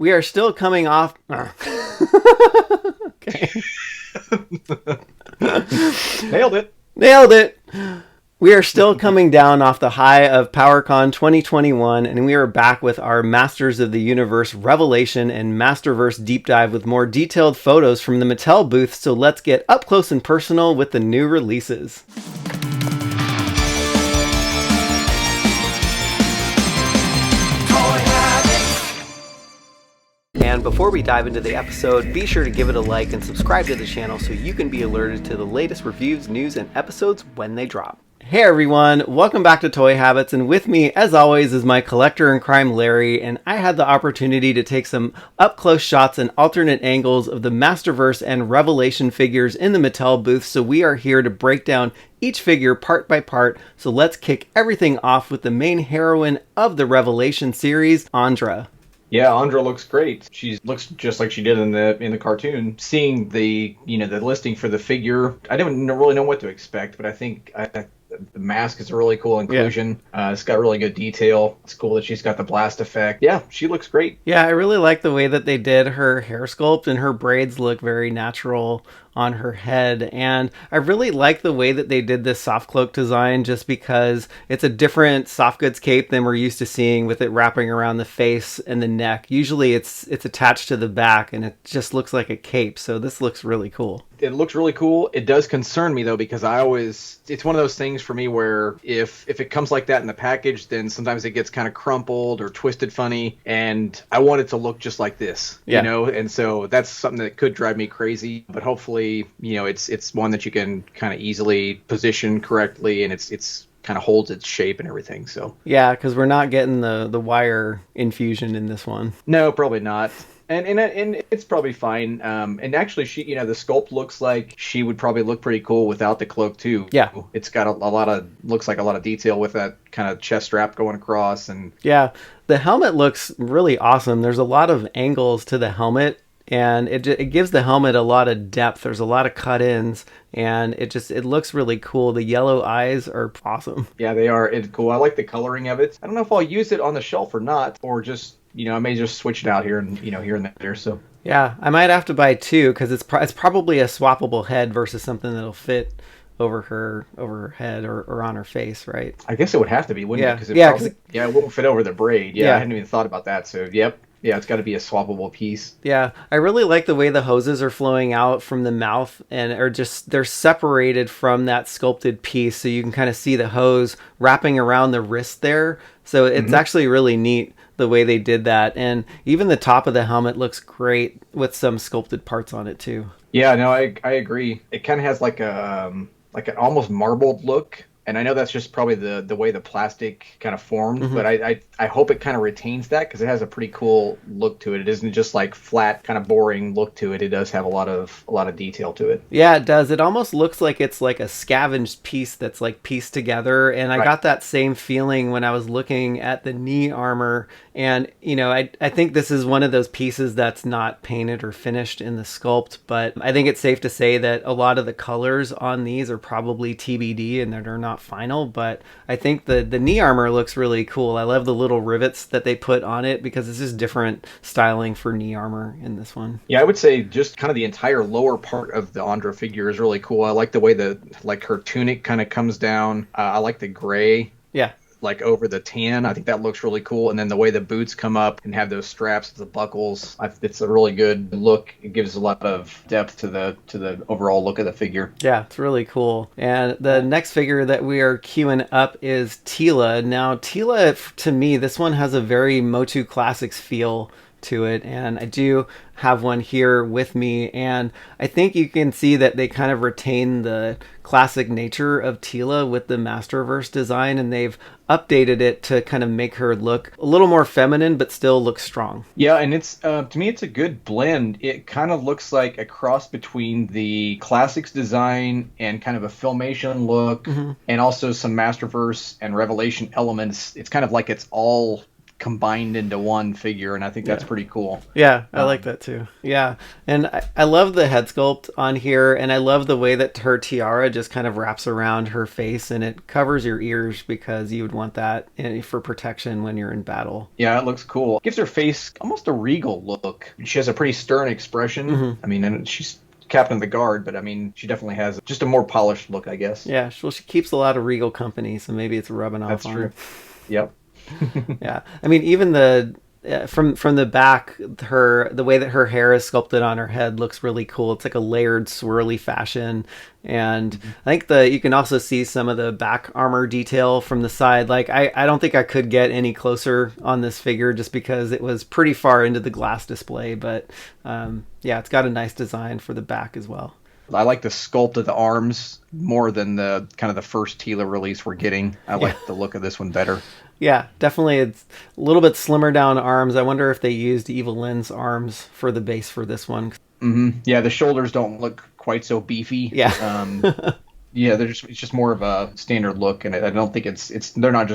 We are still coming off... Okay. Nailed it. Nailed it. We are still coming down off the high of PowerCon 2021, and we are back with our Masters of the Universe Revelation and Masterverse deep dive with more detailed photos from the Mattel booth, so let's get up close and personal with the new releases. And before we dive into the episode, be sure to give it a like and subscribe to the channel so you can be alerted to the latest reviews, news, and episodes when they drop. Hey everyone, welcome back to Toy Habits, and with me, as always, is my collector in crime, Larry, and I had the opportunity to take some up-close shots and alternate angles of the Masterverse and Revelation figures in the Mattel booth, so we are here to break down each figure part by part, so let's kick everything off with the main heroine of the Revelation series, Andra. Yeah, Andra looks great. She looks just like she did in the cartoon. Seeing the listing for the figure, I didn't really know what to expect, but I think the mask is a really cool inclusion. Yeah. It's got really good detail. It's cool that she's got the blast effect. Yeah, she looks great. Yeah, I really like the way that they did her hair sculpt, and her braids look very natural on her head. And I really like the way that they did this soft cloak design, just because it's a different soft goods cape than we're used to seeing, with it wrapping around the face and the neck. Usually it's attached to the back and it just looks like a cape, so this looks really cool. It looks really cool. It does concern me though, because it's one of those things for me where if it comes like that in the package, then sometimes it gets kind of crumpled or twisted funny, and I want it to look just like this, you know, and so that's something that could drive me crazy, but hopefully, it's one that you can kind of easily position correctly, and it's kind of holds its shape and everything. So yeah, because we're not getting the wire infusion in this one. No, probably not. And it's probably fine. And actually, she, the sculpt looks like she would probably look pretty cool without the cloak too. Yeah, it's got looks like a lot of detail with that kind of chest strap going across, and yeah, the helmet looks really awesome. There's a lot of angles to the helmet, and it gives the helmet a lot of depth. There's a lot of cut-ins, and it looks really cool. The yellow eyes are awesome. Yeah, they are. It's cool. I like the coloring of it. I don't know if I'll use it on the shelf or not, or just, I may just switch it out here and here and there. So yeah, I might have to buy two, because it's probably a swappable head versus something that'll fit over her head or on her face, right? I guess it would have to be, wouldn't it? Because it won't fit over the braid. Yeah, I hadn't even thought about that. So yep. Yeah, it's got to be a swappable piece. Yeah, I really like the way the hoses are flowing out from the mouth, and they're separated from that sculpted piece, so you can kind of see the hose wrapping around the wrist there. So it's actually really neat the way they did that, and even the top of the helmet looks great with some sculpted parts on it too. Yeah, no, I agree. It kind of has like an almost marbled look. And I know that's just probably the way the plastic kind of formed, but I hope it kind of retains that, because it has a pretty cool look to it. It isn't just like flat, kind of boring look to it. It does have a lot of detail to it. Yeah, it does. It almost looks like it's like a scavenged piece that's like pieced together. And I got that same feeling when I was looking at the knee armor. And, I think this is one of those pieces that's not painted or finished in the sculpt, but I think it's safe to say that a lot of the colors on these are probably TBD and that are not final, but I think the knee armor looks really cool. I love the little rivets that they put on it, because it's just different styling for knee armor in this one. Yeah, I would say just kind of the entire lower part of the Andra figure is really cool. I like the way her tunic kind of comes down. I like the gray. Yeah. Like over the tan. I think that looks really cool. And then the way the boots come up and have those straps, the buckles, it's a really good look. It gives a lot of depth to the overall look of the figure. Yeah, it's really cool. And the next figure that we are queuing up is Teela. Now, Teela, to me, this one has a very Motu Classics feel to it, and I do have one here with me, and I think you can see that they kind of retain the classic nature of Teela with the Masterverse design, and they've updated it to kind of make her look a little more feminine but still look strong. Yeah, and it's to me it's a good blend. It kind of looks like a cross between the classics design and kind of a Filmation look, and also some Masterverse and Revelation elements. It's kind of like it's all combined into one figure, and I think that's pretty cool. Yeah, I like that too. Yeah, and I love the head sculpt on here, and I love the way that her tiara just kind of wraps around her face, and it covers your ears because you would want that for protection when you're in battle. Yeah, it looks cool. Gives her face almost a regal look. She has a pretty stern expression. I mean, and she's captain of the guard, but I mean, she definitely has just a more polished look, I guess. Yeah, well, she keeps a lot of regal company, so maybe it's rubbing off That's on true. her. Yep. Yeah, I mean, even from the back, the way that her hair is sculpted on her head looks really cool. It's like a layered, swirly fashion, and I think you can also see some of the back armor detail from the side. Like I don't think I could get any closer on this figure just because it was pretty far into the glass display, but yeah, it's got a nice design for the back as well. I like the sculpt of the arms more than the kind of the first Teela release we're getting. I like the look of this one better. Yeah, definitely. It's a little bit slimmer down arms. I wonder if they used Evil Lynn's arms for the base for this one. Yeah, the shoulders don't look quite so beefy. Yeah. Yeah, it's just more of a standard look, and I don't think they're not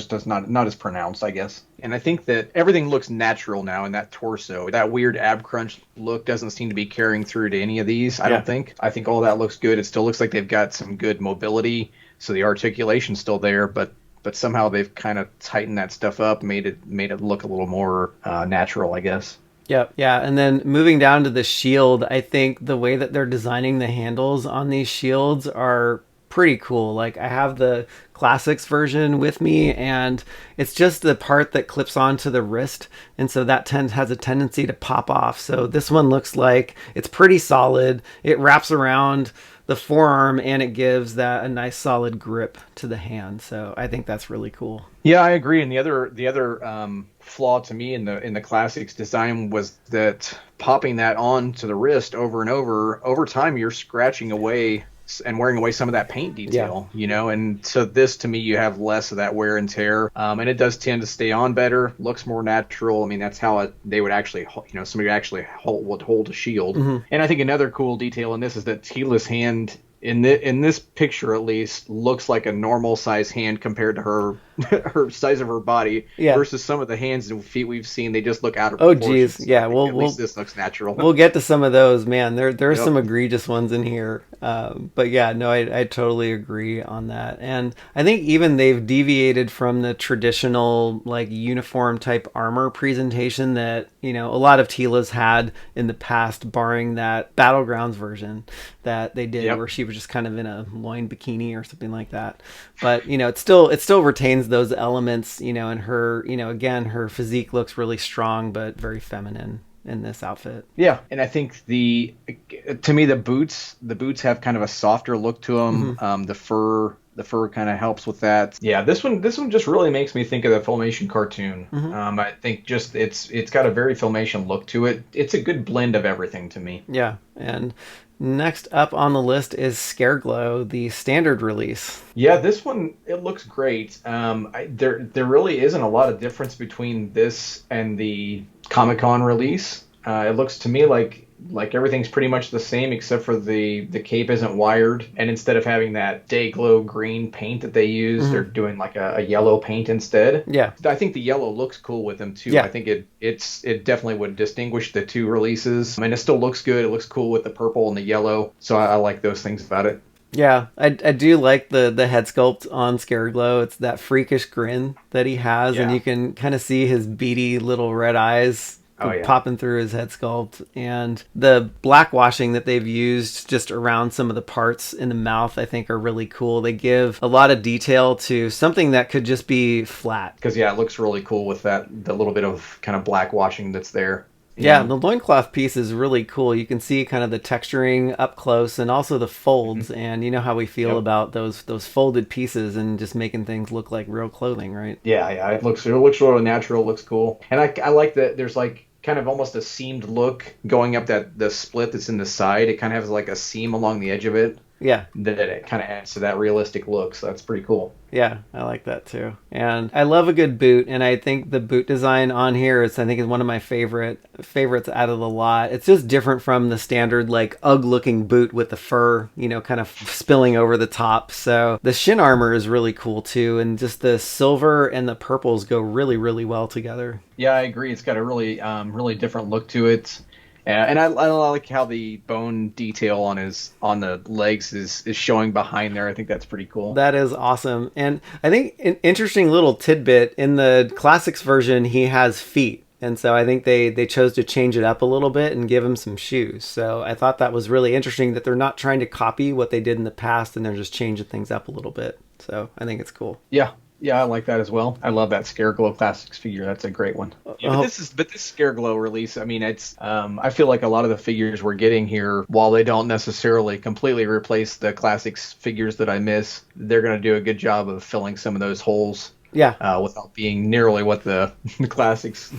as pronounced, I guess. And I think that everything looks natural now in that torso. That weird ab crunch look doesn't seem to be carrying through to any of these. I don't think. I think all that looks good. It still looks like they've got some good mobility, so the articulation's still there, but somehow they've kind of tightened that stuff up, made it look a little more natural, I guess. Yep. Yeah. And then moving down to the shield, I think the way that they're designing the handles on these shields are pretty cool. Like I have the classics version with me, and it's just the part that clips onto the wrist, and so that has a tendency to pop off. So this one looks like it's pretty solid. It wraps around the forearm, and it gives that a nice solid grip to the hand. So I think that's really cool. Yeah, I agree. And the other flaw to me in the classics design was that popping that on to the wrist over and over time, you're scratching away and wearing away some of that paint detail, you know, and so this, to me, you have less of that wear and tear, and it does tend to stay on better, looks more natural. I mean, that's how they would actually, you know, somebody actually would hold a shield. And I think another cool detail in this is that Teela's hand in this picture, at least, looks like a normal size hand compared to her her size of her body versus some of the hands and feet we've seen. They just look out of proportion. Oh geez, yeah. At least this looks natural. We'll get to some of those, man. There are some egregious ones in here, but yeah, no, I totally agree on that. And I think even they've deviated from the traditional like uniform type armor presentation that, you know, a lot of Teela's had in the past, barring that Battlegrounds version that they did where she was just kind of in a loin bikini or something like that. But you know, it still retains those elements, you know, and her, you know, again, her physique looks really strong but very feminine in this outfit. Yeah, and I think to me the boots have kind of a softer look to them. The fur kind of helps with that. Yeah, this one just really makes me think of the Filmation cartoon. I think just it's got a very Filmation look to it. It's a good blend of everything to me. Yeah, and next up on the list is Scareglow, the standard release. Yeah, this one, it looks great. There really isn't a lot of difference between this and the Comic-Con release. It looks to me like everything's pretty much the same except for the cape isn't wired, and instead of having that day glow green paint that they use, they're doing like a yellow paint instead. Yeah, I think the yellow looks cool with them too. I think it definitely would distinguish the two releases. I mean, it still looks good. It looks cool with the purple and the yellow, so I like those things about it. Yeah, I do like the head sculpt on Scareglow. It's that freakish grin that he has, and you can kind of see his beady little red eyes popping through his head sculpt. And the black washing that they've used just around some of the parts in the mouth, I think, are really cool. They give a lot of detail to something that could just be flat. Because, it looks really cool with the little bit of kind of black washing that's there. Yeah, the loincloth piece is really cool. You can see kind of the texturing up close and also the folds. And you know how we feel about those folded pieces and just making things look like real clothing, right? Yeah, it looks really natural, looks cool. And I like that there's like kind of almost a seamed look going up the split that's in the side. It kind of has like a seam along the edge of it. Yeah. that it kind of adds to that realistic look. So that's pretty cool. Yeah, I like that too. And I love a good boot, and I think the boot design on here is, I think, is one of my favorites out of the lot. It's just different from the standard like Ugg looking boot with the fur, kind of spilling over the top. So the shin armor is really cool too, and just the silver and the purples go really, really well together. Yeah, I agree. It's got a really different look to it. And I like how the bone detail on the legs is showing behind there. I think that's pretty cool. That is awesome. And I think an interesting little tidbit, in the classics version, he has feet. And so I think they chose to change it up a little bit and give him some shoes. So I thought that was really interesting, that they're not trying to copy what they did in the past, and they're just changing things up a little bit. So I think it's cool. Yeah. Yeah, I like that as well. I love that Scareglow Classics figure. That's a great one. Yeah, but this Scareglow release, I mean, it's I feel like a lot of the figures we're getting here, while they don't necessarily completely replace the Classics figures that I miss, they're going to do a good job of filling some of those holes. Yeah. Without being nearly what the Classics,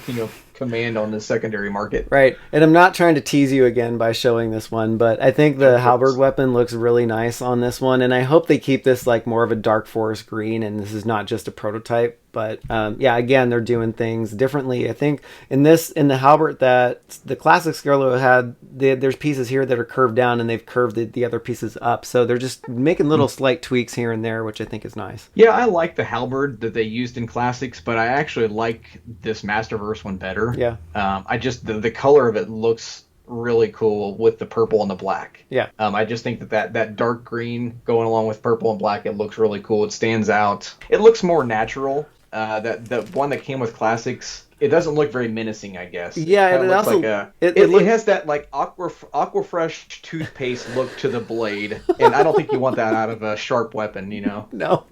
command on the secondary market. Right. And I'm not trying to tease you again by showing this one, but I think the halberd weapon looks really nice on this one, and I hope they keep this like more of a dark forest green, and this is not just a prototype. But yeah, again, they're doing things differently. I think in the halberd that the classic Scareglow had, there's pieces here that are curved down, and they've curved the other pieces up. So they're just making little slight tweaks here and there, which I think is nice. Yeah, I like the halberd that they used in classics, but I actually like this Masterverse one better. Yeah. I just the color of it looks really cool with the purple and the black. Yeah. I just think that dark green going along with purple and black, it looks really cool. It stands out. It looks more natural. That the one that came with classics, it doesn't look very menacing, I guess. Yeah, it looks also like it has that like Aquafresh toothpaste look to the blade, and I don't think you want that out of a sharp weapon, No.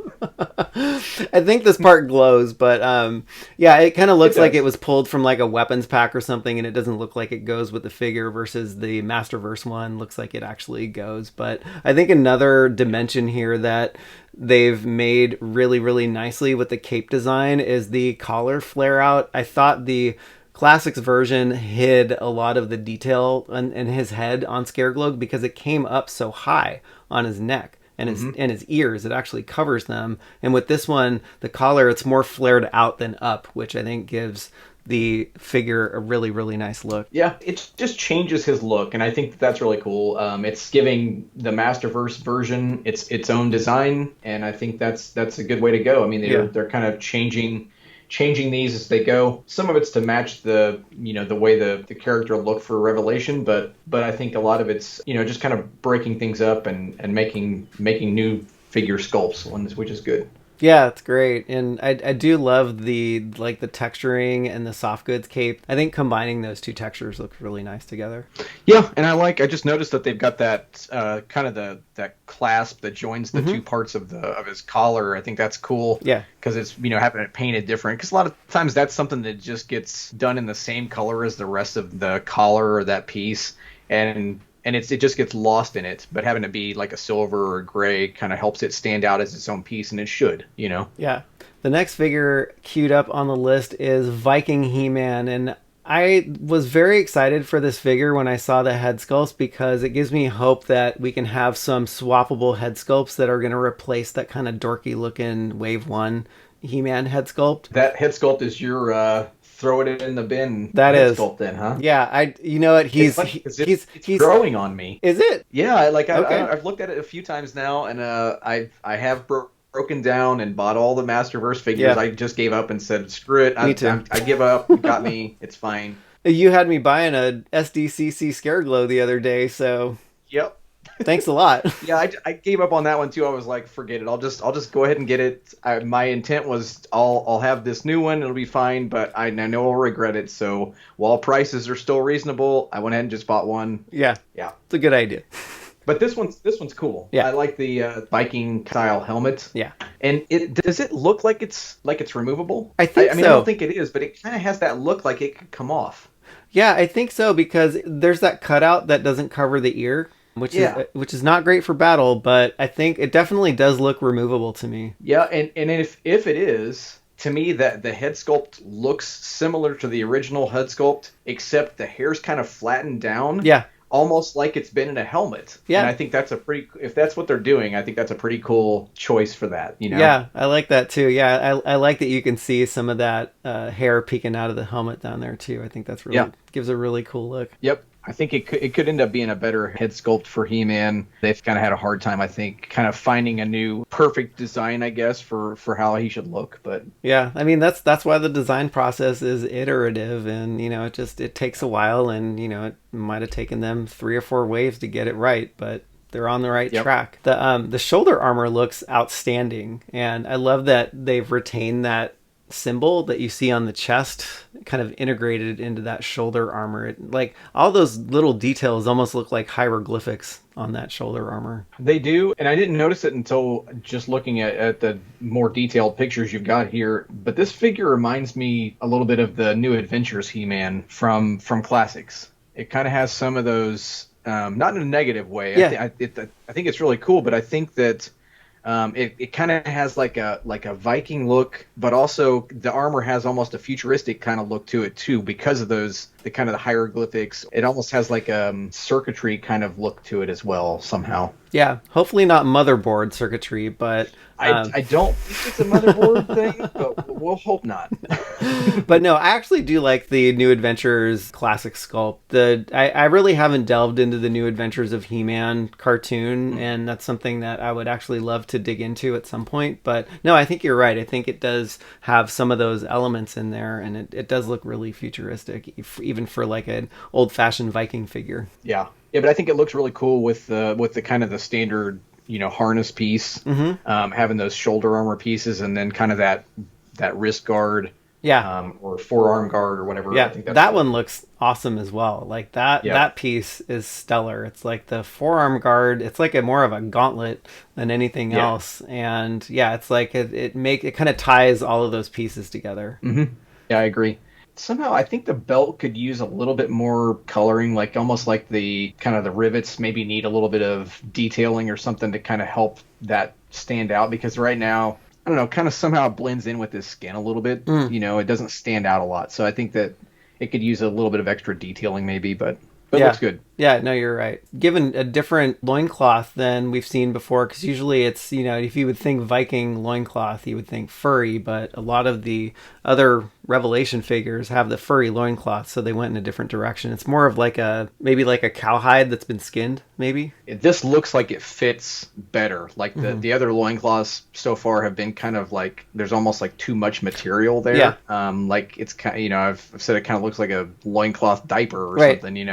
I think this part glows, but yeah, it kind of looks like it was pulled from like a weapons pack or something, and it doesn't look like it goes with the figure, versus the Masterverse one looks like it actually goes. But I think another dimension here that they've made really, really nicely with the cape design is the collar flare out. I thought the classics version hid a lot of the detail in his head on Scareglow because it came up so high on his neck and his ears. It actually covers them. And with this one, the collar, it's more flared out than up, which I think gives the figure a really, really nice look. Yeah, it just changes his look, and I think that's really cool. It's giving the Masterverse version its own design, and I think that's a good way to go. I mean, they're kind of changing these as they go. Some of it's to match the way the character looked for Revelation, but I think a lot of it's just kind of breaking things up and making new figure sculpts, which is good. Yeah, it's great. And I do love the texturing and the soft goods cape. I think combining those two textures looks really nice together. Yeah, and I just noticed that they've got that kind of that clasp that joins the two parts of his collar. I think that's cool. Yeah. Because it's having it painted different. Because a lot of times that's something that just gets done in the same color as the rest of the collar or that piece, and it just gets lost in it, but having it be like a silver or a gray kind of helps it stand out as its own piece, and it should, Yeah. The next figure queued up on the list is Viking He-Man, and I was very excited for this figure when I saw the head sculpts, because it gives me hope that we can have some swappable head sculpts that are going to replace that kind of dorky looking Wave 1 He-Man head sculpt. That head sculpt is your throw it in the bin. That is sculpt then, huh? Yeah, you know what? He's growing on me. Is it? Yeah, I've looked at it a few times now, and I have broken down and bought all the Masterverse figures. Yeah. I just gave up and said, screw it. Me too. I give up. You got me. It's fine. You had me buying a SDCC Scareglow the other day, so yep. Thanks a lot. Yeah, I gave up on that one too. I was like, forget it. I'll just go ahead and get it. My intent was I'll have this new one. It'll be fine, but I know I'll regret it. So while prices are still reasonable, I went ahead and just bought one. Yeah. It's a good idea. But this one's cool. Yeah. I like the Viking style helmet. Yeah. And does it look like it's removable? I think so. I don't think it is, but it kind of has that look like it could come off. Yeah, I think so, because there's that cutout that doesn't cover the ear. Which is not great for battle, but I think it definitely does look removable to me. Yeah, and if it is, to me that the head sculpt looks similar to the original head sculpt, except the hair's kind of flattened down. Yeah. almost like it's been in a helmet. Yeah. And I think that's if that's what they're doing, I think that's a pretty cool choice for that, you know? Yeah, I like that too. Yeah, I like that you can see some of that hair peeking out of the helmet down there too. I think that's really gives a really cool look. Yep. I think it could end up being a better head sculpt for He-Man. They've kind of had a hard time, I think, kind of finding a new perfect design, I guess, for how he should look. But yeah, I mean that's why the design process is iterative, and it takes a while, and it might have taken them 3 or 4 waves to get it right, but they're on the right track. The shoulder armor looks outstanding, and I love that they've retained that symbol that you see on the chest kind of integrated into that shoulder armor. Like all those little details almost look like hieroglyphics on that shoulder armor. They do, and I didn't notice it until just looking at the more detailed pictures you've got here. But this figure reminds me a little bit of the New Adventures He-Man from Classics. It kind of has some of those, not in a negative way. Yeah. I think it's really cool, but I think that it kind of has like a Viking look, but also the armor has almost a futuristic kind of look to it too, because of the hieroglyphics. It almost has like a circuitry kind of look to it as well somehow. Yeah, hopefully not motherboard circuitry, but I don't think it's a motherboard thing, but we'll hope not. But no, I actually do like the New Adventures classic sculpt. I really haven't delved into the New Adventures of He-Man cartoon, and that's something that I would actually love to dig into at some point. But no, I think you're right. I think it does have some of those elements in there, and it does look really futuristic, even for like an old-fashioned Viking figure. Yeah, but I think it looks really cool with the kind of the standard, harness piece, having those shoulder armor pieces, and then kind of that wrist guard, or forearm guard or whatever. Yeah, I think that one looks awesome as well. Like that piece is stellar. It's like the forearm guard. It's like more of a gauntlet than anything else, and it's like it kind of ties all of those pieces together. Mm-hmm. Yeah, I agree. Somehow I think the belt could use a little bit more coloring, like almost like the kind of the rivets maybe need a little bit of detailing or something to kind of help that stand out, because right now, I don't know, kind of somehow it blends in with his skin a little bit. It doesn't stand out a lot. So I think that it could use a little bit of extra detailing maybe, but it looks good. Yeah, no, you're right. Given a different loincloth than we've seen before, because usually it's, if you would think Viking loincloth, you would think furry, but a lot of the other Revelation figures have the furry loincloth, so they went in a different direction. It's more of maybe like a cowhide that's been skinned, maybe? This looks like it fits better. Like the other loincloths so far have been kind of like, there's almost like too much material there. Yeah. Like it's kind of, I've said it kind of looks like a loincloth diaper or something,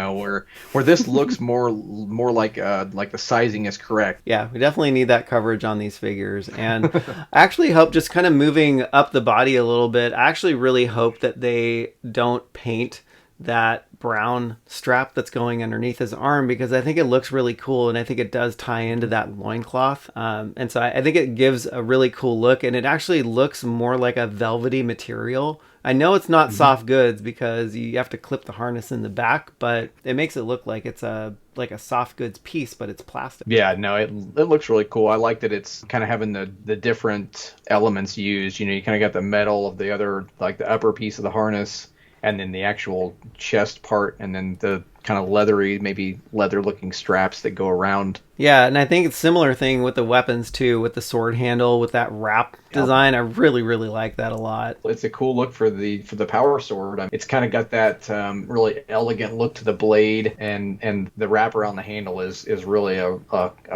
where this looks more like the sizing is correct. Yeah, we definitely need that coverage on these figures. And I actually hope, just kind of moving up the body a little bit, I actually really hope that they don't paint that brown strap that's going underneath his arm, because I think it looks really cool, and I think it does tie into that loincloth. And so I think it gives a really cool look, and it actually looks more like a velvety material. I know it's not soft goods because you have to clip the harness in the back, but it makes it look like it's like a soft goods piece, but it's plastic. Yeah, no, it looks really cool. I like that it's kind of having the different elements used. You kind of got the metal of the other, like the upper piece of the harness, and then the actual chest part, and then the kind of maybe leather looking straps that go around. Yeah, and I think it's a similar thing with the weapons too, with the sword handle, with that wrap design. I really, really like that a lot. It's a cool look for the power sword. It's kind of got that really elegant look to the blade, and the wrap around the handle is really a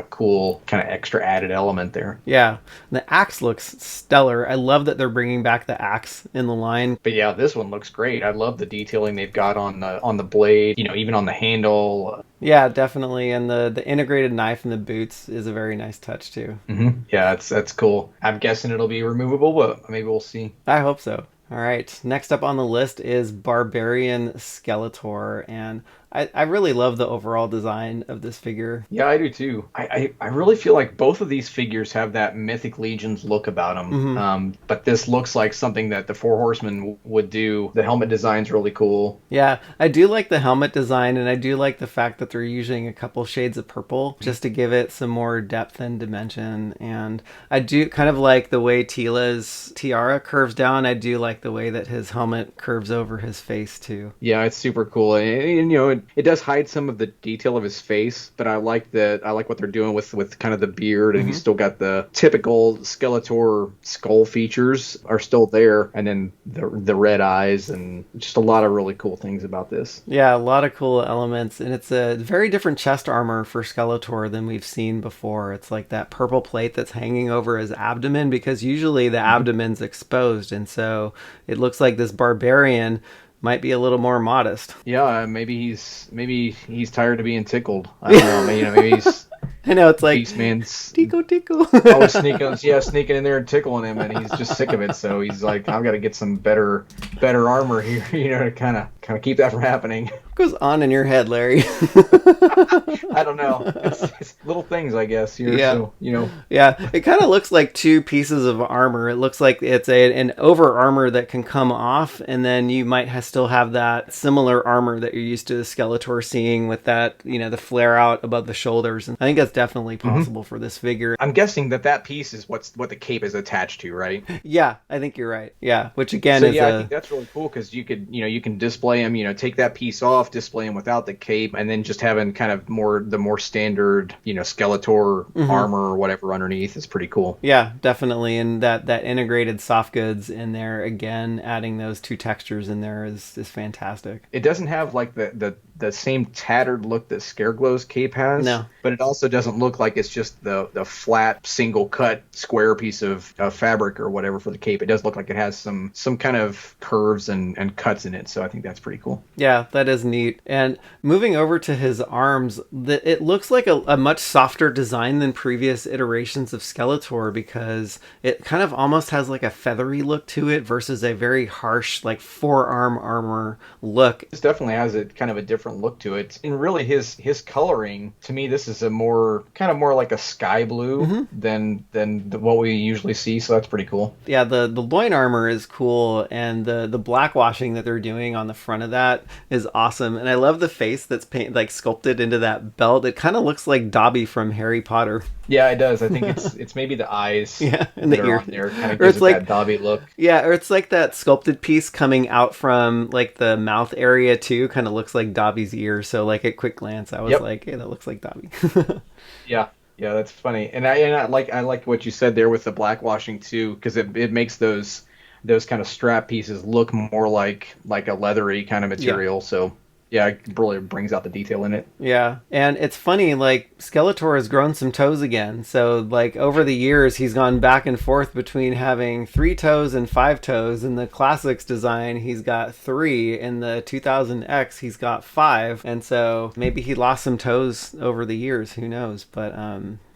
cool kind of extra added element there. Yeah, the axe looks stellar. I love that they're bringing back the axe in the line. But yeah, this one looks great. I love the detailing they've got on the blade, even on the handle. Yeah, definitely. And the integrated knife in the boots is a very nice touch too. Mm-hmm. Yeah, that's cool. I'm guessing it'll be removable, but maybe we'll see. I hope so. All right, next up on the list is Barbarian Skeletor, and I really love the overall design of this figure. Yeah, I do too. I really feel like both of these figures have that Mythic Legions look about them. But this looks like something that the Four Horsemen would do. The helmet design's really cool. Yeah, I do like the helmet design, and I do like the fact that they're using a couple shades of purple just to give it some more depth and dimension. And I do kind of like the way Teela's tiara curves down. I do like the way that his helmet curves over his face too. Yeah, it's super cool. And it does hide some of the detail of his face, but I like what they're doing with kind of the beard, and he's still got the typical Skeletor skull features are still there, and then the red eyes, and just a lot of really cool things about this. Yeah, a lot of cool elements, and it's a very different chest armor for Skeletor than we've seen before. It's like that purple plate that's hanging over his abdomen, because usually the abdomen's exposed, and so it looks like this barbarian might be a little more modest. Yeah, maybe he's tired of being tickled. I don't know. Maybe he's. I know, it's like Beastman's tickle. always sneaking in there and tickling him, and he's just sick of it. So he's like, I've got to get some better armor here, to kind of keep that from happening. What goes on in your head, Larry? I don't know. It's little things, I guess. Here, yeah. So, Yeah, it kind of looks like two pieces of armor. It looks like it's an over armor that can come off, and then you might still have that similar armor that you're used to the Skeletor seeing with that, the flare out above the shoulders. And I think that's definitely possible for this figure. I'm guessing that piece is what the cape is attached to, right? Yeah, I think you're right. Yeah, which again I think that's really cool, because you can display him, take that piece off, display him without the cape, and then just having kind of the more standard, Skeletor armor or whatever underneath is pretty cool. Yeah, definitely. And that integrated soft goods in there, again, adding those two textures in there is fantastic. It doesn't have like the same tattered look that Scareglow's cape has. No. But it also doesn't look like it's just the flat, single cut, square piece of fabric or whatever for the cape. It does look like it has some kind of curves and cuts in it. So I think that's pretty cool. Yeah, that is neat. And moving over to his arms, it looks like a much softer design than previous iterations of Skeletor, because it kind of almost has like a feathery look to it versus a very harsh, like forearm armor look. This definitely has a kind of a different look to it. And really his coloring, to me, this is a more like a sky blue than what we usually see. So that's pretty cool. Yeah, the loin armor is cool, and the blackwashing that they're doing on the front of that is awesome. And I love the face that's sculpted into that belt. It kind of looks like Dobby from Harry Potter. Yeah, it does. I think it's maybe the eyes. Yeah, and the ear. On there kind of gives it that Dobby look. Yeah, or it's like that sculpted piece coming out from like the mouth area too. Kind of looks like Dobby's ear. So like at quick glance, I was like, hey, that looks like Dobby. Yeah, that's funny. And I like what you said there with the blackwashing too, because it makes those kind of strap pieces look more like a leathery kind of material. Yeah. So. Yeah, it really brings out the detail in it. Yeah, and it's funny, like, Skeletor has grown some toes again. So, like, over the years, he's gone back and forth between having 3 toes and 5 toes. In the Classics design, he's got 3. In the 2000X, he's got 5. And so, maybe he lost some toes over the years. Who knows? But,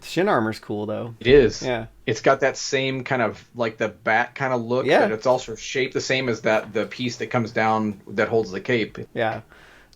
shin armor's cool, though. It is. Yeah. It's got that same kind of, like, the bat kind of look. Yeah. But it's also shaped the same as the piece that comes down that holds the cape. Yeah.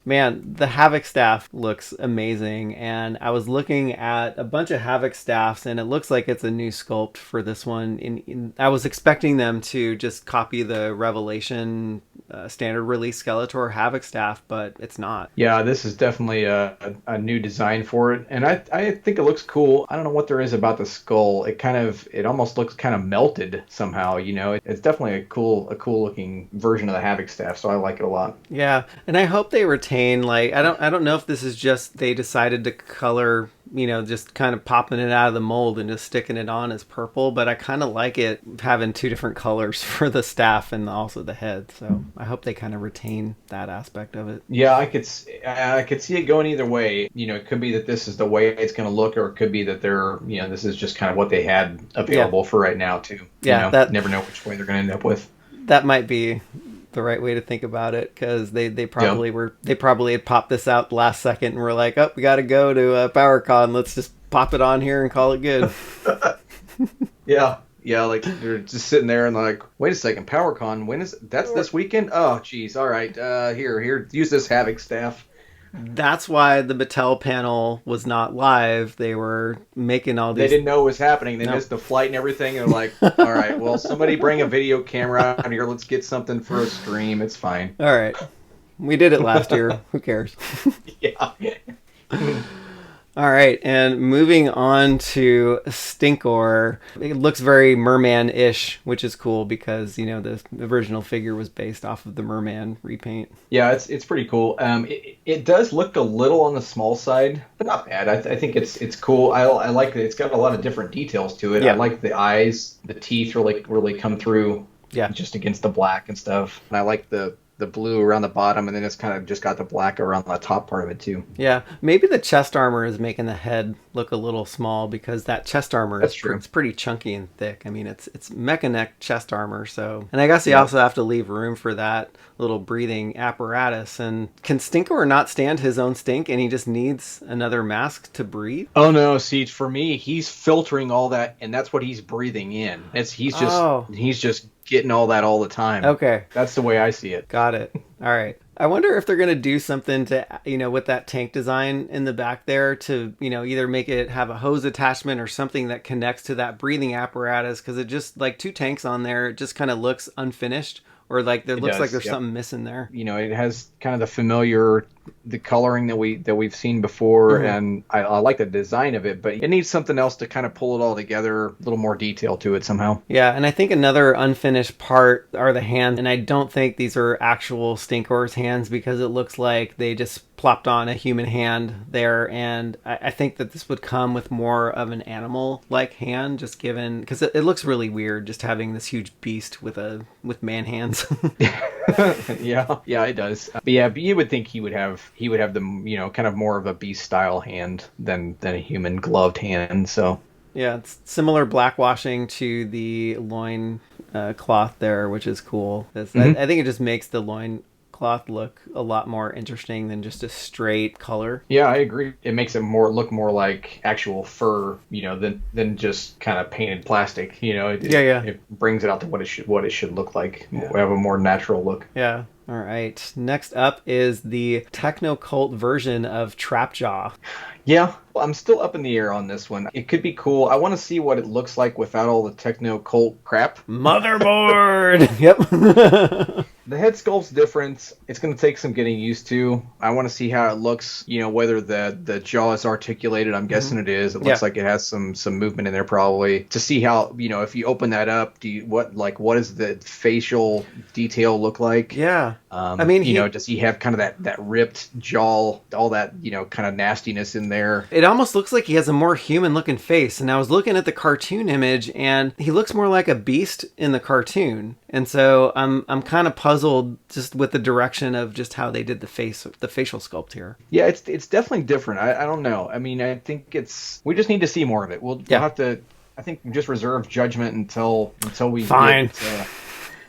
Man, the Havoc staff looks amazing, and I was looking at a bunch of Havoc staffs, and it looks like it's a new sculpt for this one. I was expecting them to just copy the Revelation standard release Skeletor Havoc staff, but it's not. Yeah, this is definitely a new design for it, and I think it looks cool. I don't know what there is about the skull. It almost looks kind of melted somehow. It's definitely a cool looking version of the Havoc staff, so I like it a lot. Yeah, and I hope they retain, like, I don't know if this is just they decided to color, just kind of popping it out of the mold and just sticking it on as purple, but I kind of like it having 2 different colors for the staff and also the head. So I hope they kind of retain that aspect of it. Yeah, I could see it going either way. It could be that this is the way it's going to look, or it could be that they're, this is just kind of what they had available for right now too. Yeah, never know which way they're going to end up with. That might be the right way to think about it, because they probably had popped this out last second and were like, oh, we got to go to PowerCon, let's just pop it on here and call it good. yeah, like you're just sitting there and like, wait a second, PowerCon, that's this weekend? Oh geez, all right, here, use this Havoc staff. That's why the Mattel panel was not live. They were making all these... They didn't know it was happening. They missed the flight and everything. They're like, all right, well, somebody bring a video camera out here. Let's get something for a stream. It's fine. All right. We did it last year. Who cares? Yeah. All right, and moving on to Stinkor. It looks very Mer-Man-ish, which is cool because, the original figure was based off of the Mer-Man repaint. Yeah, it's pretty cool. It does look a little on the small side, but not bad. I think it's cool. I like that it's got a lot of different details to it. I Yeah. like the eyes, the teeth really come through Yeah. just against the black and stuff. And I like the blue around the bottom, and then it's kind of just got the black around the top part of it too. Yeah, maybe the chest armor is making the head look a little small because that chest armor That's is true. it's pretty chunky and thick. I mean, it's mecha neck chest armor, so. And I guess you also have to leave room for that little breathing apparatus. And can Stinkor not stand his own stink, and he just needs another mask to breathe? Oh no, see, for me, he's filtering all that, and that's what he's breathing in. He's just getting all that all the time. Okay. That's the way I see it. Got it. All right. I wonder if they're going to do something to, with that tank design in the back there to, either make it have a hose attachment or something that connects to that breathing apparatus. Because it just, like, two tanks on there, it just kind of looks unfinished. Or like there looks like there's something missing there. It has kind of the familiar, the coloring that we've seen before, and I like the design of it, but it needs something else to kind of pull it all together, a little more detail to it somehow. Yeah, and I think another unfinished part are the hands, and I don't think these are actual Stinkor's hands because it looks like they just plopped on a human hand there, and I think that this would come with more of an animal-like hand, just given because it looks really weird just having this huge beast with man hands. yeah, it does. But you would think he would have the kind of more of a beast style hand than a human gloved hand. So yeah, it's similar blackwashing to the loin cloth there, which is cool. I think it just makes the loin cloth look a lot more interesting than just a straight color. Yeah, I agree. It makes it look more like actual fur, than just kind of painted plastic. It brings it out to what it should look like. Yeah. Have a more natural look. Yeah. All right. Next up is the Techno cult version of Trapjaw. Yeah, well, I'm still up in the air on this one. It could be cool. I want to see what it looks like without all the Techno cult crap. Motherboard! Yep. The head sculpt's different. It's going to take some getting used to. I want to see how it looks, whether the jaw is articulated. I'm guessing it is. It looks like it has some movement in there probably. To see how, if you open that up, what does the facial detail look like? Yeah. I mean, does he have kind of that ripped jaw, all that, kind of nastiness in there? It almost looks like he has a more human looking face. And I was looking at the cartoon image and he looks more like a beast in the cartoon. And so I'm kind of puzzled just with the direction of just how they did the facial sculpt here. Yeah, it's definitely different. I don't know. I mean, I think we just need to see more of it. We'll have to, I think, just reserve judgment until we Fine.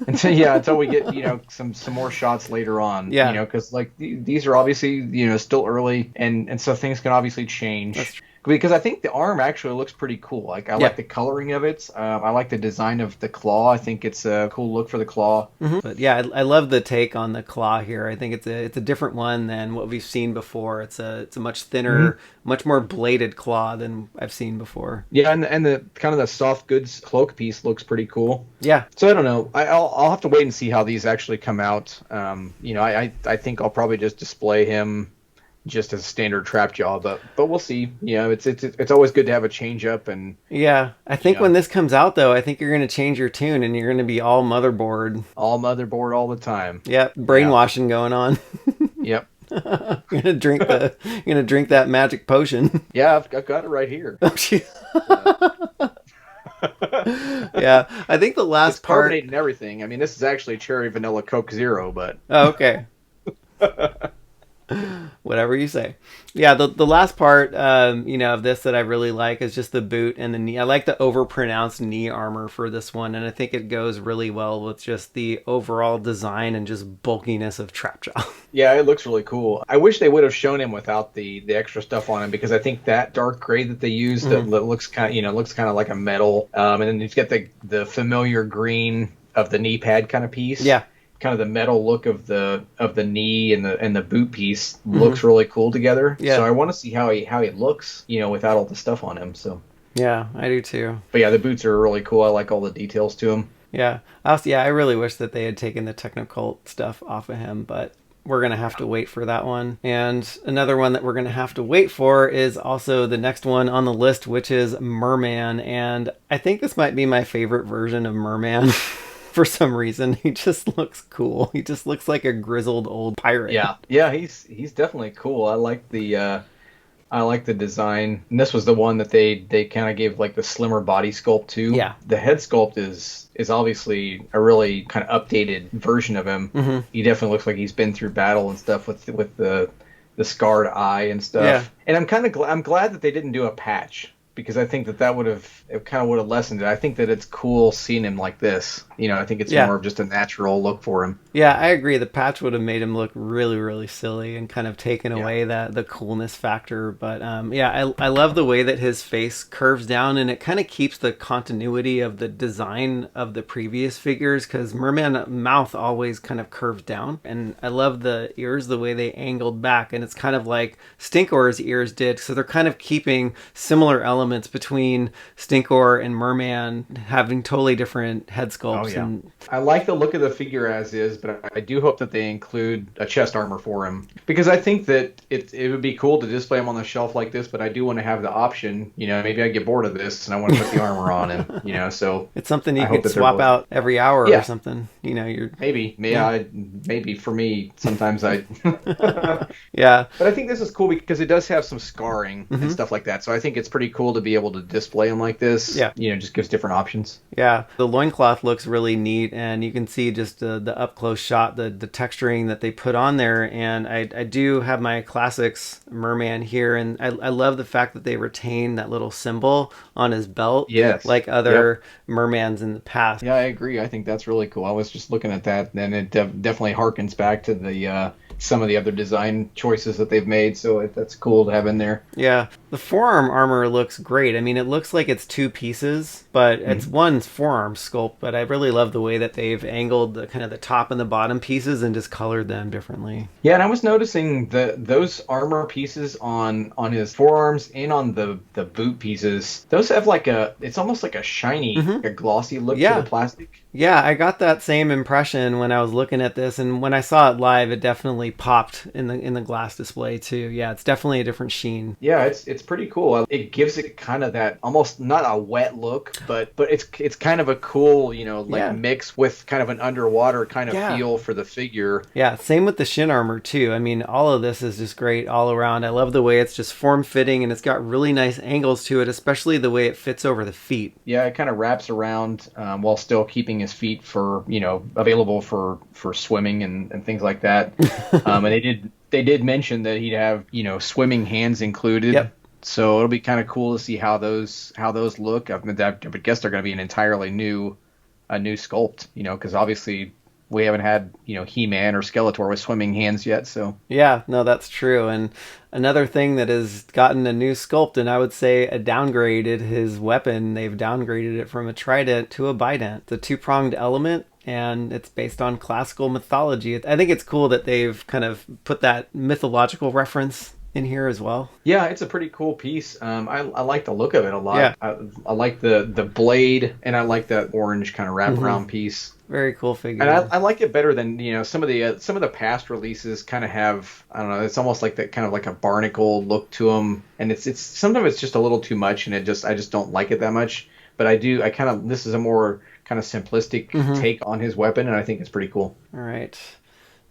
Until we get some more shots later on. Yeah. Because these are obviously still early, and so things can obviously change. That's true. Because I think the arm actually looks pretty cool. Like I like the coloring of it. I like the design of the claw. I think it's a cool look for the claw. But yeah, I love the take on the claw here. I think it's a different one than what we've seen before. It's a much thinner, much more bladed claw than I've seen before. Yeah, and the kind of the soft goods cloak piece looks pretty cool. Yeah. So I don't know. I'll have to wait and see how these actually come out. I think I'll probably just display him just as a standard trap jaw, but we'll see. It's always good to have a change up. And I think when this comes out though, I think you're going to change your tune and you're going to be all motherboard all the time. Yep, brainwashing going on. Yep. You're gonna drink that magic potion. Yeah, I've got it right here. Yeah, I think the last part carbonated and everything. I mean, this is actually cherry vanilla Coke Zero, but okay. Whatever you say. Yeah, the last part, of this that I really like is just the boot and the knee. I like the overpronounced knee armor for this one, and I think it goes really well with just the overall design and just bulkiness of Trapjaw. Yeah, it looks really cool. I wish they would have shown him without the extra stuff on him, because I think that dark gray that they used that looks kind of like a metal, and then he's got the familiar green of the knee pad kind of piece. Yeah. Kind of the metal look of the knee and the boot piece looks really cool together. Yeah. So I want to see how he looks, without all the stuff on him. So yeah, I do too. But yeah, the boots are really cool. I like all the details to them. Yeah. I really wish that they had taken the Techno cult stuff off of him, but we're going to have to wait for that one. And another one that we're going to have to wait for is also the next one on the list, which is Mer-Man. And I think this might be my favorite version of Mer-Man. For some reason, he just looks cool. He just looks like a grizzled old pirate. Yeah, he's definitely cool. I like the design. And this was the one that they kind of gave like the slimmer body sculpt to. Yeah. The head sculpt is obviously a really kind of updated version of him. Mm-hmm. He definitely looks like he's been through battle and stuff with the scarred eye and stuff. Yeah. And I'm glad that they didn't do a patch, because I think that would have lessened it. I think that it's cool seeing him like this. I think it's more of just a natural look for him. Yeah, I agree. The patch would have made him look really, really silly and kind of taken away the coolness factor. But I love the way that his face curves down, and it kind of keeps the continuity of the design of the previous figures, because Mer-Man mouth always kind of curves down. And I love the ears, the way they angled back, and it's kind of like Stinkor's ears did. So they're kind of keeping similar elements between Stinkor and Mer-Man, having totally different head sculpts. Oh, yeah. I like the look of the figure as is, but I do hope that they include a chest armor for him, because I think that it would be cool to display him on the shelf like this, but I do want to have the option, maybe I get bored of this and I want to put the armor on him, so it's something you could swap out every hour or something, you're maybe for me sometimes I yeah, but I think this is cool because it does have some scarring and stuff like that, so I think it's pretty cool to be able to display him like this. Just gives different options. The loincloth looks really neat, and you can see just the up close shot, the texturing that they put on there. And I do have my classics Mer-Man here, and I love the fact that they retain that little symbol on his belt, like other Mer-Mans in the past. I agree. I think that's really cool. I was just looking at that, and it definitely harkens back to the some of the other design choices that they've made, so that's cool to have in there. The forearm armor looks great. I mean, it looks like it's two pieces, but it's one forearm sculpt. But I really love the way that they've angled the kind of the top and the bottom pieces and just colored them differently. And I was noticing those armor pieces on his forearms and on the boot pieces, those have it's almost like a shiny, a glossy look to the plastic. I got that same impression when I was looking at this, and when I saw it live, it definitely popped in the glass display too. It's definitely a different sheen. It's pretty cool. It gives it kind of that almost not a wet look, but it's kind of a cool, mix with kind of an underwater kind of feel for the figure. Same with the shin armor too. I mean, all of this is just great all around. I love the way it's just form fitting, and it's got really nice angles to it, especially the way it fits over the feet. It kind of wraps around while still keeping his feet for available for swimming and things like that. And they did mention that he'd have swimming hands included. So it'll be kind of cool to see how those look. I would guess they're going to be an entirely new sculpt, because obviously we haven't had He-Man or Skeletor with swimming hands yet. So no, that's true. And another thing that has gotten a new sculpt, and I would say downgraded his weapon. They've downgraded it from a trident to a bident. It's a two-pronged element, and it's based on classical mythology. I think it's cool that they've kind of put that mythological reference in here as well. It's a pretty cool piece. I like the look of it a lot. I like the blade, and I like that orange kind of wraparound piece. Very cool figure. And I like it better than some of the past releases kind of have, I don't know, it's almost like that kind of like a barnacle look to them, and it's sometimes it's just a little too much, and I just don't like it that much. But this is a more kind of simplistic take on his weapon, and I think it's pretty cool. All right,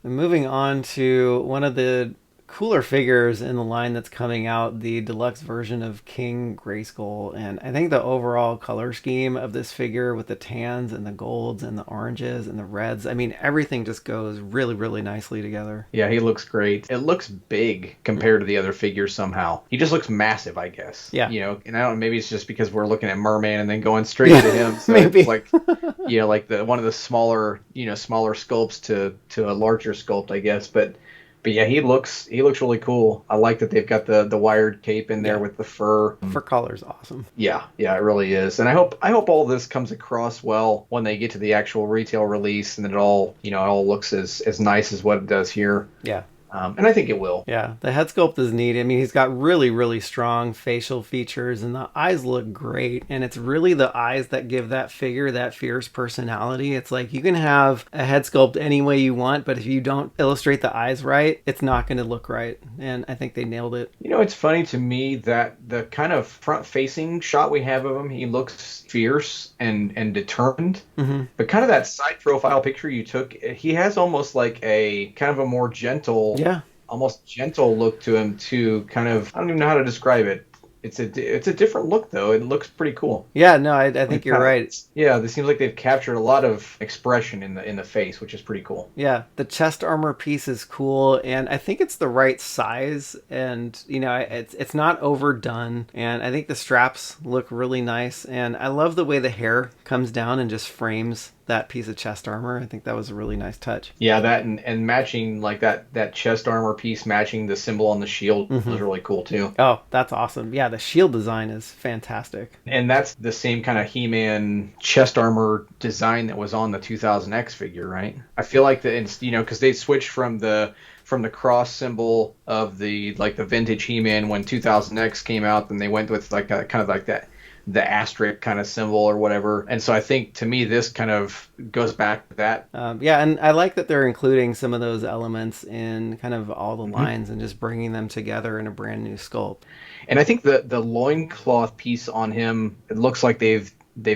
and moving on to one of the cooler figures in the line that's coming out, the deluxe version of King Grayskull. And I think the overall color scheme of this figure with the tans and the golds and the oranges and the reds, I mean, everything just goes really, really nicely together. He looks great. It looks big compared to the other figures somehow. He just looks massive, I guess. And I don't know, maybe it's just because we're looking at Mer-Man and then going straight to him. So maybe. It's like, like one of the smaller sculpts to a larger sculpt, I guess. But he looks really cool. I like that they've got the wired cape in there with the fur. Fur color's awesome. It really is. And I hope all this comes across well when they get to the actual retail release, and it all looks as nice as what it does here. And I think it will. Yeah, the head sculpt is neat. I mean, he's got really, really strong facial features, and the eyes look great. And it's really the eyes that give that figure that fierce personality. It's like you can have a head sculpt any way you want, but if you don't illustrate the eyes right, it's not going to look right. And I think they nailed it. You know, it's funny to me that the kind of front-facing shot we have of him, he looks fierce and determined. Mm-hmm. But kind of that side profile picture you took, he has almost like a kind of a more gentle, almost gentle look to him too. Kind of, I don't even know how to describe it. It's a different look though. It looks pretty cool. Yeah, no, I think you're right. Yeah, it seems like they've captured a lot of expression in the face, which is pretty cool. Yeah, the chest armor piece is cool, and I think it's the right size, and you know, it's not overdone, and I think the straps look really nice, and I love the way the hair comes down and just frames that piece of chest armor. I think that was a really nice touch. Yeah, that and matching like that chest armor piece matching the symbol on the shield was really cool too. Oh, that's awesome. Yeah, the shield design is fantastic. And that's the same kind of He-Man chest armor design that was on the 2000X figure, right? I feel like because they switched from the cross symbol of the vintage He-Man when 2000X came out, then they went with like a, kind of like that the asterisk kind of symbol or whatever. And so I think to me this kind of goes back to that. Yeah, and I like that they're including some of those elements in kind of all the lines and just bringing them together in a brand new sculpt. And I think the loincloth piece on him, it looks like they've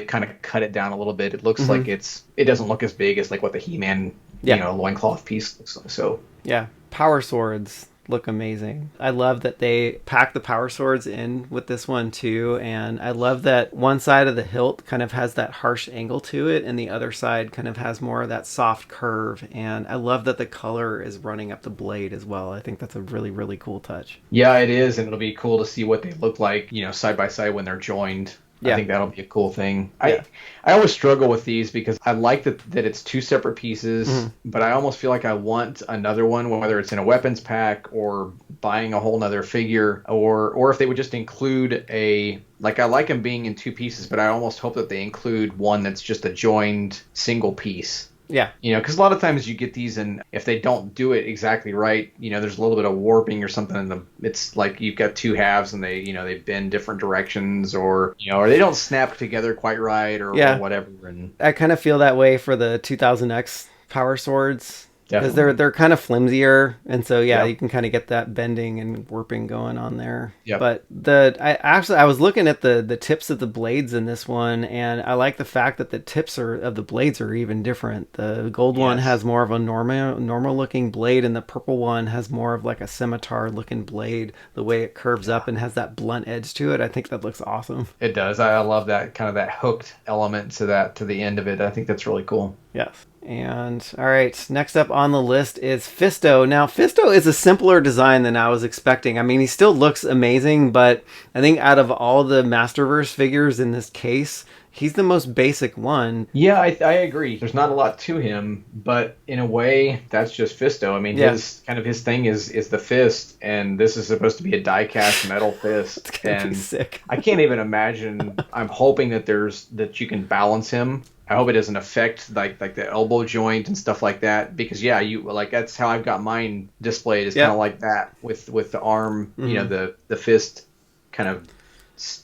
kind of cut it down a little bit. It looks like it doesn't look as big as like what the He-Man loincloth piece looks like. So yeah, power swords look amazing. I love that they pack the power swords in with this one too, and I love that one side of the hilt kind of has that harsh angle to it and the other side kind of has more of that soft curve, and I love that the color is running up the blade as well. I think that's a really, really cool touch. Yeah, it is, and it'll be cool to see what they look like, side by side when they're joined. Yeah. I think that'll be a cool thing. Yeah. I always struggle with these because I like that it's two separate pieces, but I almost feel like I want another one, whether it's in a weapons pack or buying a whole nother figure, or if they would just include I like them being in two pieces, but I almost hope that they include one that's just a joined single piece. Yeah. Because a lot of times you get these, and if they don't do it exactly right, there's a little bit of warping or something. It's like you've got two halves, and they bend different directions, or they don't snap together quite right, or whatever. And I kind of feel that way for the 2000X power swords. Because they're kind of flimsier, and so you can kind of get that bending and warping going on there. Yep. But I was looking at the tips of the blades in this one, and I like the fact that the tips of the blades are even different. The gold one has more of a normal looking blade, and the purple one has more of like a scimitar looking blade. The way it curves up and has that blunt edge to it, I think that looks awesome. It does. I love that kind of that hooked element to the end of it. I think that's really cool. Yes. And all right, next up on the list is Fisto. Now, Fisto is a simpler design than I was expecting. I mean, he still looks amazing, but I think out of all the Masterverse figures in this case, he's the most basic one. Yeah, I agree. There's not a lot to him, but in a way, that's just Fisto. I mean, his thing is the fist, and this is supposed to be a die-cast metal fist. It's gonna be sick. I can't even imagine. I'm hoping that you can balance him. I hope it doesn't affect like the elbow joint and stuff like that, because that's how I've got mine displayed, is kind of like that with the arm, the fist kind of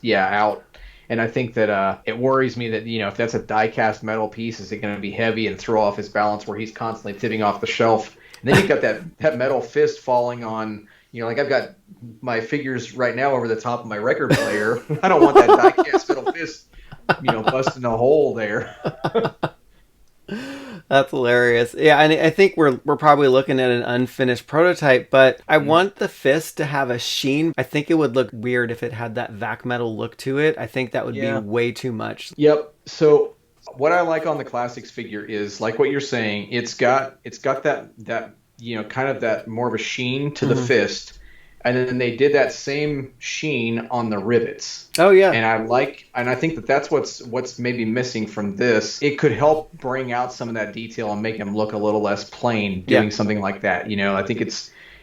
out. And I think that it worries me that if that's a die-cast metal piece, is it going to be heavy and throw off his balance where he's constantly tipping off the shelf? And then you've got that metal fist falling on. I've got my figures right now over the top of my record player. I don't want that die-cast metal fist busting a hole there. That's hilarious. Yeah, and I think we're probably looking at an unfinished prototype, but I want the fist to have a sheen. I think it would look weird if it had that vac metal look to it. I think that would be way too much. Yep. So what I like on the Classics figure is, like what you're saying, it's got that kind of that more of a sheen to the fist. And then they did that same sheen on the rivets. Oh yeah. And I think that's what's maybe missing from this. It could help bring out some of that detail and make him look a little less plain doing something like that. I think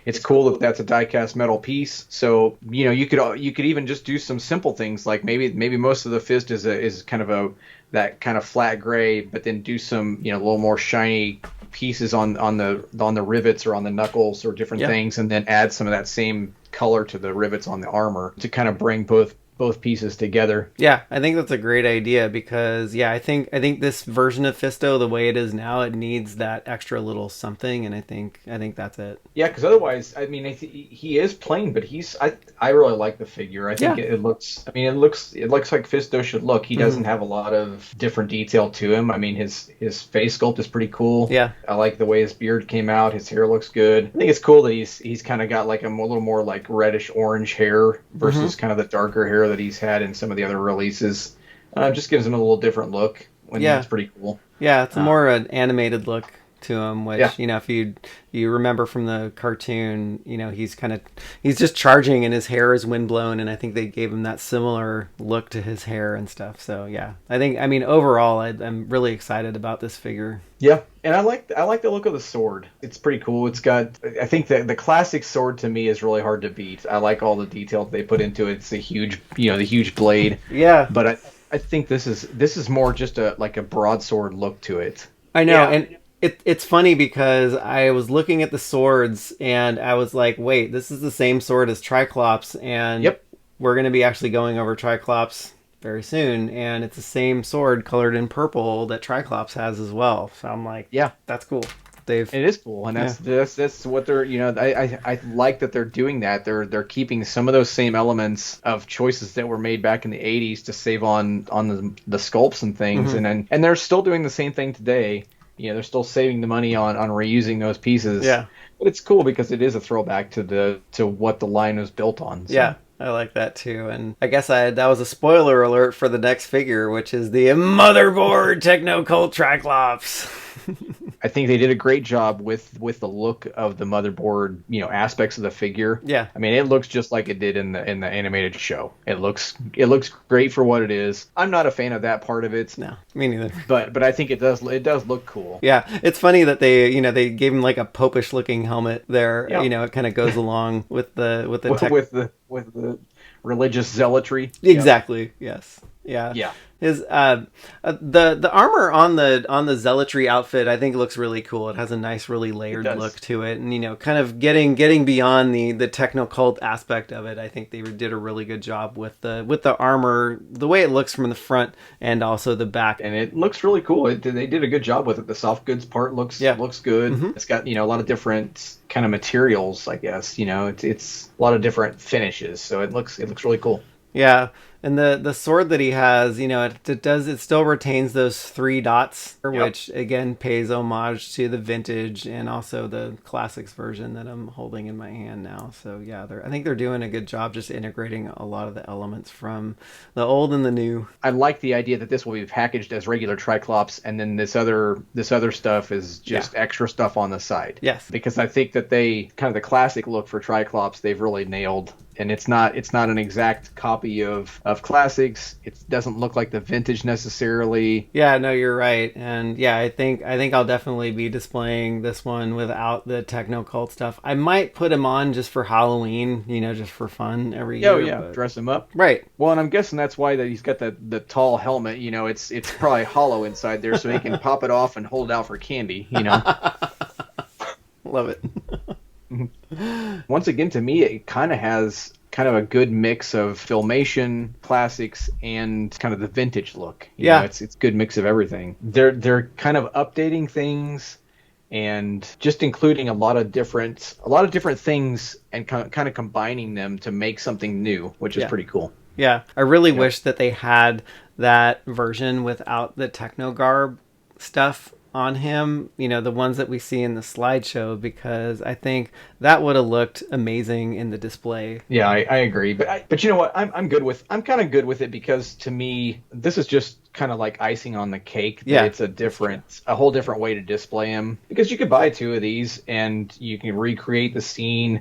It's cool that that's a die-cast metal piece. So you could even just do some simple things like maybe most of the fist is kind of that kind of flat gray, but then do some a little more shiny pieces on the rivets or on the knuckles or different things, and then add some of that same color to the rivets on the armor to kind of bring both pieces together. Yeah, I think that's a great idea because I think this version of Fisto, the way it is now, it needs that extra little something, and I think that's it. Yeah, because otherwise, I mean, he is plain, but I really like the figure. I think it looks. I mean, it looks like Fisto should look. He doesn't have a lot of different detail to him. I mean, his face sculpt is pretty cool. Yeah, I like the way his beard came out. His hair looks good. I think it's cool that he's kind of got like a little more like reddish orange hair versus kind of the darker hair that he's had in some of the other releases. Just gives him a little different look. It's pretty cool. Yeah, it's more an animated look to him, which if you remember from the cartoon, he's just charging and his hair is windblown, and I think they gave him that similar look to his hair and stuff. So overall I'm really excited about this figure. Yeah, and I like the look of the sword. It's pretty cool. It's got, I think that the classic sword to me is really hard to beat. I like all the detail they put into it. It's a huge, the huge blade. Yeah, but I think this is more just a broadsword look to it. I know, and it's funny because I was looking at the swords and I was like, wait, this is the same sword as Tri-Klops, and we're going to be actually going over Tri-Klops very soon, and it's the same sword colored in purple that Tri-Klops has as well. So I'm like, that's cool. It is cool, and that's what they're I like that they're doing that. They're keeping some of those same elements of choices that were made back in the 80s to save on the sculpts and things, and they're still doing the same thing today. They're still saving the money on reusing those pieces. Yeah, but it's cool because it is a throwback to what the line was built on. So. Yeah. I like that too, and I guess that was a spoiler alert for the next figure, which is the Motherboard Techno Cult Tri-Klops. I think they did a great job with the look of the motherboard, aspects of the figure. Yeah, I mean, it looks just like it did in the animated show. It looks great for what it is. I'm not a fan of that part of it. No, me neither. But I think it does look cool. Yeah, it's funny that they gave him like a popish looking helmet there. It kind of goes along with the with the religious zealotry. Exactly. Yeah. Yes. Yeah. Yeah. His the armor on the zealotry outfit I think looks really cool. It has a nice, really layered look to it, and kind of getting beyond the techno cult aspect of it. I think they did a really good job with the armor, the way it looks from the front and also the back, and it looks really cool. They did a good job with it. The soft goods part looks good. It's got a lot of different kind of materials. I guess it's a lot of different finishes, so it looks really cool. Yeah. And the sword that he has, it still retains those 3 dots, which again pays homage to the vintage and also the classics version that I'm holding in my hand now. So yeah, I think they're doing a good job just integrating a lot of the elements from the old and the new. I like the idea that this will be packaged as regular Tri-Klops, and then this other stuff is just extra stuff on the side. Yes, because I think that they kind of the classic look for Tri-Klops they've really nailed. And it's not an exact copy of classics. It doesn't look like the vintage necessarily. Yeah, no, you're right. And yeah, I think I'll definitely be displaying this one without the techno cult stuff. I might put him on just for Halloween, just for fun every year. Oh yeah, but... dress him up. Right. Well, and I'm guessing that's why that he's got the tall helmet. It's probably hollow inside there, so he can pop it off and hold it out for candy. Love it. Once again, to me, it kind of has a good mix of Filmation classics and kind of the vintage look. It's a good mix of everything. They're kind of updating things and just including a lot of different things and kind of combining them to make something new, which is pretty cool. Yeah, I really wish that they had that version without the techno garb stuff on him, the ones that we see in the slideshow, because I think that would have looked amazing in the display. Yeah, I agree. But you know what? I'm kind of good with it because to me, this is just kind of like icing on the cake. Yeah. It's a whole different way to display him, because you could buy 2 of these and you can recreate the scene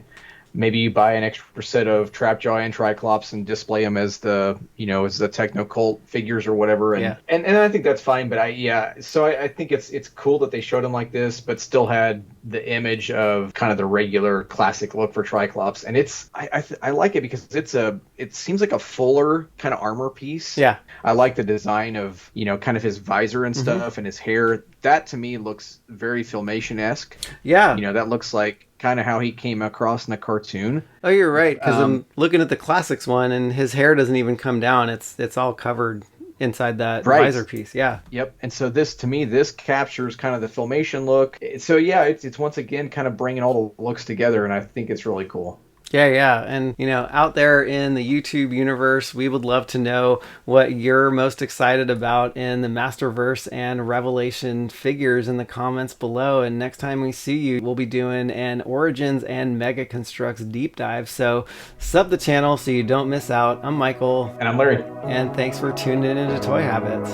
maybe you buy an extra set of Trapjaw and Tri-Klops and display them as the, as the Techno Cult figures or whatever. And, Yeah. and I think that's fine. But I think it's cool that they showed them like this, but still had the image of kind of the regular classic look for Tri-Klops. And I like it because it seems like a fuller kind of armor piece. Yeah. I like the design of, kind of his visor and stuff and his hair. That to me looks very Filmation-esque. Yeah. That looks like kind of how he came across in the cartoon. Oh, you're right, because I'm looking at the classics one, and his hair doesn't even come down. It's all covered inside that visor piece. Yeah. Yep. And so this captures kind of the Filmation look. So yeah, it's once again kind of bringing all the looks together, and I think it's really cool. Yeah. And, out there in the YouTube universe, we would love to know what you're most excited about in the Masterverse and Revelation figures in the comments below. And next time we see you, we'll be doing an Origins and Mega Constructs deep dive. So sub the channel so you don't miss out. I'm Michael. And I'm Larry. And thanks for tuning in to Toy Habits.